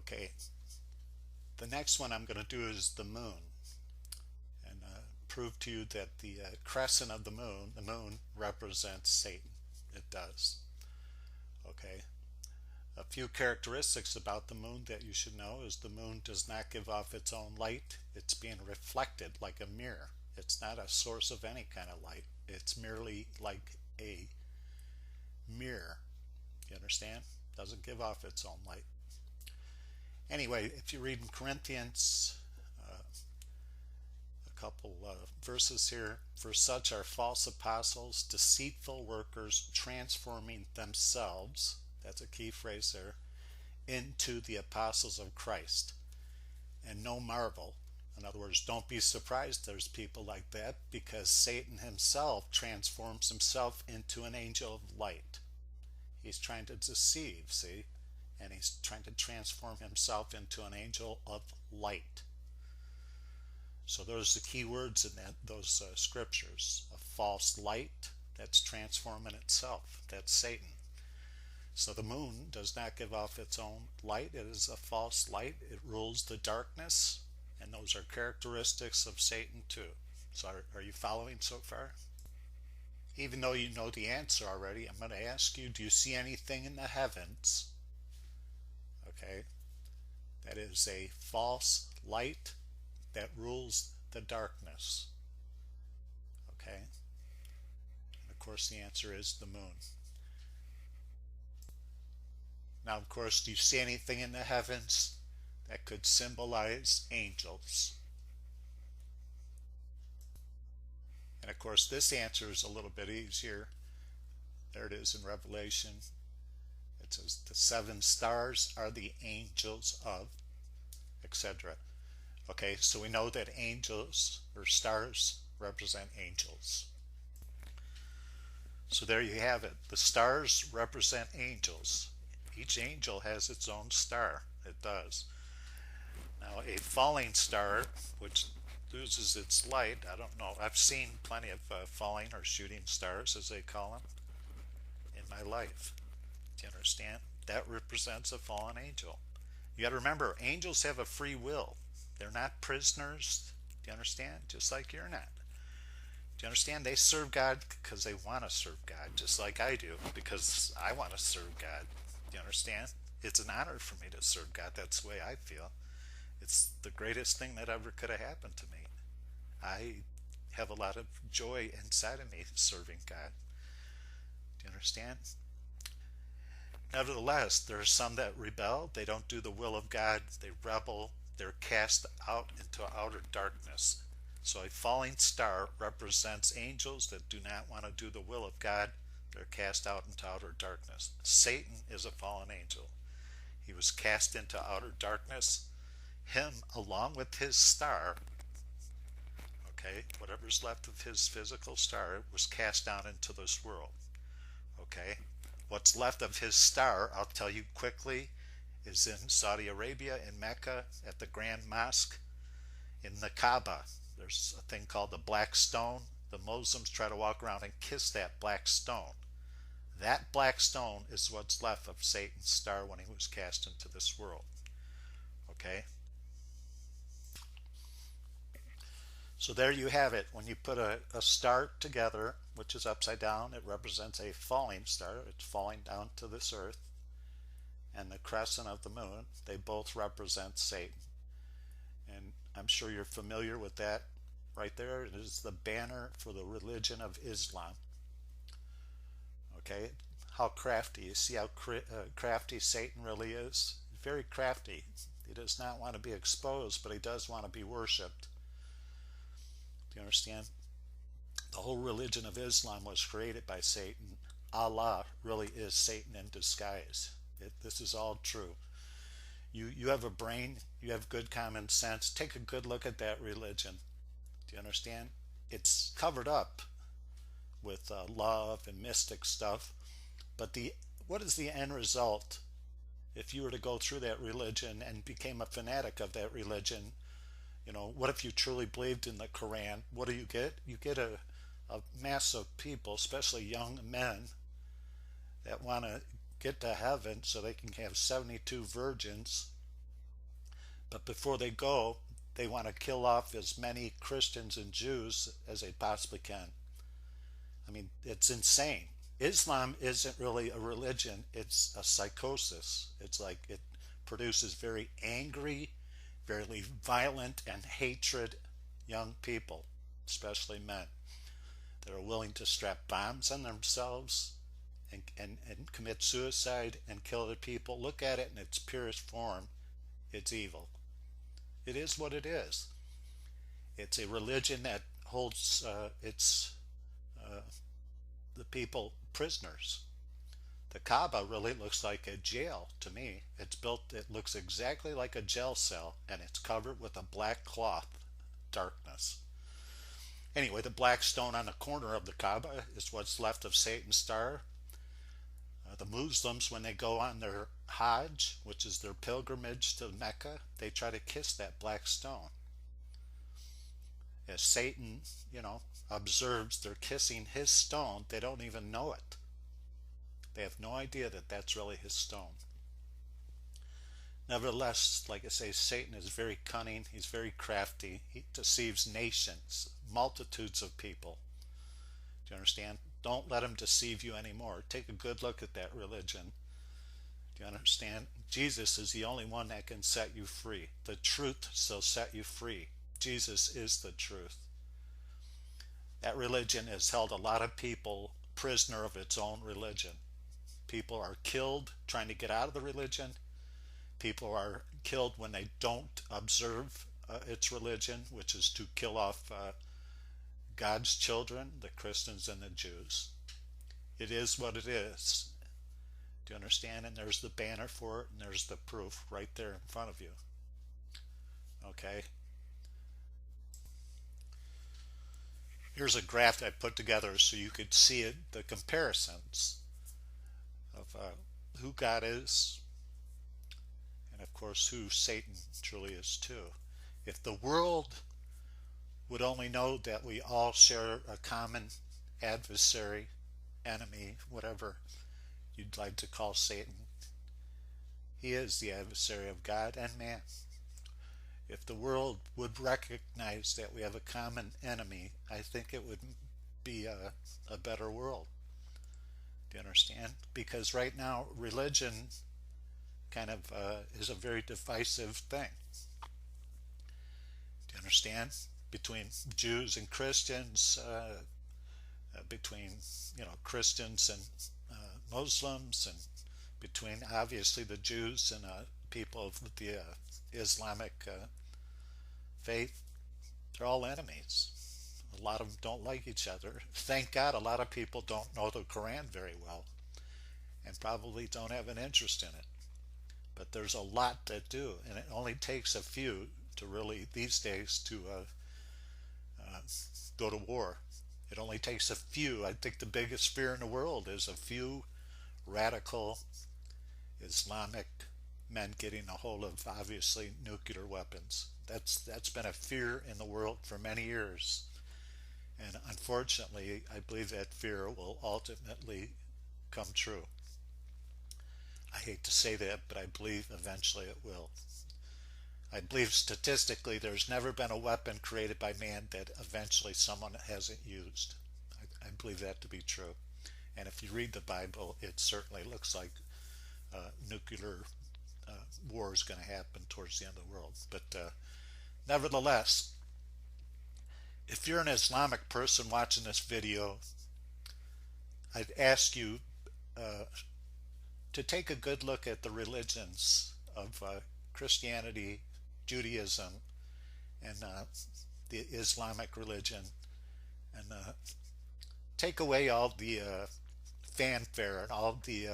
Okay, the next one I'm going to do is the moon, and prove to you that the crescent of the moon represents Satan. It does. Okay, a few characteristics about the moon that you should know is the moon does not give off its own light. It's being reflected like a mirror. It's not a source of any kind of light. It's merely like a mirror. You understand? Doesn't give off its own light. Anyway, if you read in Corinthians, a couple verses here, for such are false apostles, deceitful workers, transforming themselves, that's a key phrase there, into the apostles of Christ. And no marvel. In other words, don't be surprised there's people like that, because Satan himself transforms himself into an angel of light. He's trying to deceive, see? And he's trying to transform himself into an angel of light. So those are the key words in those scriptures. A false light that's transforming itself. That's Satan. So the moon does not give off its own light. It is a false light. It rules the darkness. And those are characteristics of Satan too. So are you following so far? Even though you know the answer already, I'm going to ask you, do you see anything in the heavens? Okay. That is a false light that rules the darkness. Okay. And of course the answer is the moon. Now, of course, do you see anything in the heavens that could symbolize angels? And of course, this answer is a little bit easier. There it is in Revelation. It says the seven stars are the angels of, etc. Okay, so we know that angels or stars represent angels. So there you have it. The stars represent angels. Each angel has its own star. It does. Now, a falling star, which loses its light, I don't know. I've seen plenty of falling or shooting stars, as they call them, in my life. Do you understand? That represents a fallen angel. You got to remember, angels have a free will. They're not prisoners. Do you understand? Just like you're not. Do you understand? They serve God because they want to serve God, just like I do, because I want to serve God. Do you understand? It's an honor for me to serve God. That's the way I feel. It's the greatest thing that ever could have happened to me. I have a lot of joy inside of me serving God. Do you understand? Nevertheless, there are some that rebel. They don't do the will of God. They rebel. They're cast out into outer darkness. So a falling star represents angels that do not want to do the will of God. They're cast out into outer darkness. Satan is a fallen angel. He was cast into outer darkness. Him, along with his star, okay, whatever's left of his physical star, was cast down into this world. Okay, what's left of his star, I'll tell you quickly, is in Saudi Arabia, in Mecca, at the Grand Mosque, in the Kaaba. There's a thing called the Black Stone. The Muslims try to walk around and kiss that black stone. That black stone is what's left of Satan's star when he was cast into this world. Okay? So there you have it. When you put a star together, which is upside down, it represents a falling star. It's falling down to this earth. And the crescent of the moon, they both represent Satan. And I'm sure you're familiar with that. Right there, it is the banner for the religion of Islam. Okay, how crafty. You see how crafty Satan really is? Very crafty. He does not want to be exposed, but he does want to be worshipped. Do you understand? The whole religion of Islam was created by Satan. Allah really is Satan in disguise. This is all true. You have a brain, you have good common sense. Take a good look at that religion. Do you understand? It's covered up with love and mystic stuff, but what is the end result if you were to go through that religion and became a fanatic of that religion? You know, what if you truly believed in the Quran? What do you get? You get a mass of people, especially young men, that want to get to heaven so they can have 72 virgins But before they go, they want to kill off as many Christians and Jews as they possibly can. I mean, it's insane. Islam isn't really a religion, it's a psychosis. It's like it produces very angry, very violent, and hatred young people, especially men, that are willing to strap bombs on themselves and commit suicide and kill other people. Look at it in its purest form. It's evil. It is what it is. It's a religion that holds uh, the people prisoners. The Kaaba really looks like a jail to me. It's built, it looks exactly like a jail cell, and it's covered with a black cloth, darkness. Anyway, the black stone on the corner of the Kaaba is what's left of Satan's star. The Muslims, when they go on their Hajj, which is their pilgrimage to Mecca, they try to kiss that black stone. As Satan, observes they're kissing his stone, they don't even know it. They have no idea that that's really his stone. Nevertheless, like I say, Satan is very cunning. He's very crafty. He deceives nations, multitudes of people. Do you understand? Don't let him deceive you anymore. Take a good look at that religion. Do you understand? Jesus is the only one that can set you free. The truth shall set you free. Jesus is the truth. That religion has held a lot of people prisoner of its own religion. People are killed trying to get out of the religion. People are killed when they don't observe its religion, which is to kill off God's children, the Christians and the Jews. It is what it is. Do you understand? And there's the banner for it, and there's the proof right there in front of you. Okay? Here's a graph I put together so you could see it, the comparisons of who God is, and of course who Satan truly is too. If the world would only know that we all share a common adversary, enemy, whatever you'd like to call Satan, he is the adversary of God and man. If the world would recognize that we have a common enemy, I think it would be a better world. Do you understand? Because right now, religion kind of is a very divisive thing. Do you understand? Between Jews and Christians, between Christians and Muslims, and between obviously the Jews and people of the Islamic faith. They're all enemies. A lot of them don't like each other. Thank God a lot of people don't know the Quran very well and probably don't have an interest in it. But there's a lot that do, and it only takes a few to really, these days, to go to war. It only takes a few. I think the biggest fear in the world is a few radical Islamic men getting a hold of, obviously, nuclear weapons. That's been a fear in the world for many years. And unfortunately, I believe that fear will ultimately come true. I hate to say that, but I believe eventually it will. I believe statistically there's never been a weapon created by man that eventually someone hasn't used. I believe that to be true. And if you read the Bible, it certainly looks like nuclear war is going to happen towards the end of the world. But nevertheless, if you're an Islamic person watching this video, I'd ask you to take a good look at the religions of Christianity, Judaism, and the Islamic religion, and take away all the fanfare and all the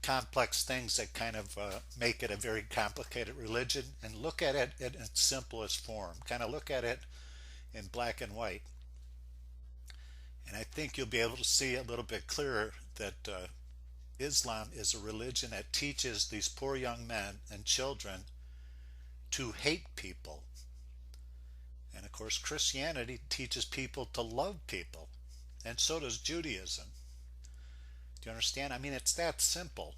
complex things that kind of make it a very complicated religion, and look at it in its simplest form. Kind of look at it in black and white. And I think you'll be able to see a little bit clearer that Islam is a religion that teaches these poor young men and children to hate people. And of course, Christianity teaches people to love people. And so does Judaism. Do you understand? I mean, it's that simple.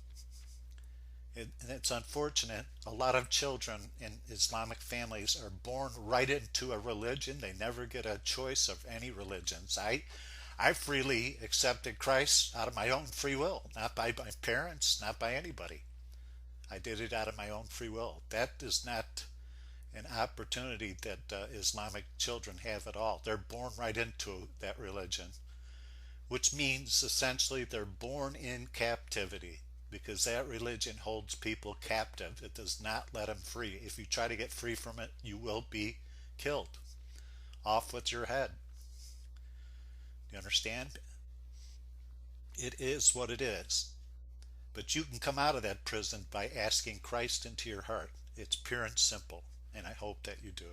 And it's unfortunate. A lot of children in Islamic families are born right into a religion. They never get a choice of any religions. I freely accepted Christ out of my own free will, not by my parents, not by anybody. I did it out of my own free will. That is not an opportunity that Islamic children have at all. They're born right into that religion, which means essentially they're born in captivity because that religion holds people captive. It does not let them free. If you try to get free from it, you will be killed. Off with your head. You understand? It is what it is. But you can come out of that prison by asking Christ into your heart. It's pure and simple, and I hope that you do.